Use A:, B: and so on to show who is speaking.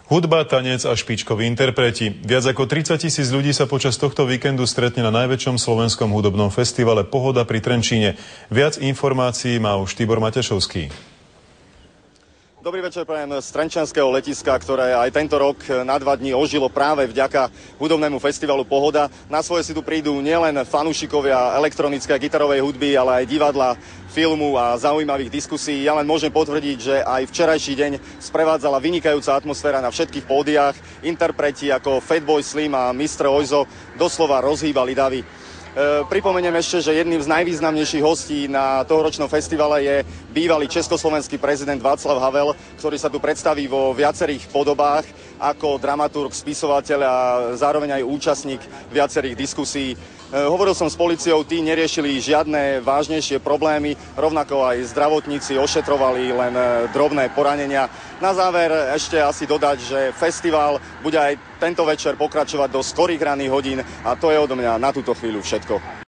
A: Hudba, tanec a špičkoví interpreti. Viac ako 30 000 ľudí sa počas tohto víkendu stretne na najväčšom slovenskom hudobnom festivale Pohoda pri Trenčíne. Viac informácií má už Tibor Matešovský.
B: Dobrý večer prajem z trenčianskeho letiska, ktoré aj tento rok na 2 dní ožilo práve vďaka hudobnému festivalu Pohoda. Na svoje si tu prídu nielen fanúšikovia elektronickej a gitarovej hudby, ale aj divadla, filmu a zaujímavých diskusí. Ja len môžem potvrdiť, že aj včerajší deň sprevádzala vynikajúca atmosféra na všetkých pódiách. Interpreti ako Fatboy Slim a Mr. Oizo doslova rozhýbali davy. Pripomeniem ešte, že jedným z najvýznamnejších hostí na tohoročnom festivale je bývalý československý prezident Václav Havel, ktorý sa tu predstaví vo viacerých podobách ako dramaturg, spisovateľ a zároveň aj účastník viacerých diskusí. Hovoril som s políciou, tí neriešili žiadne vážnejšie problémy, rovnako aj zdravotníci ošetrovali len drobné poranenia. Na záver ešte asi dodať, že festival bude aj tento večer pokračovať do skorých ranných hodín a to je odo mňa na túto chvíľu všetko.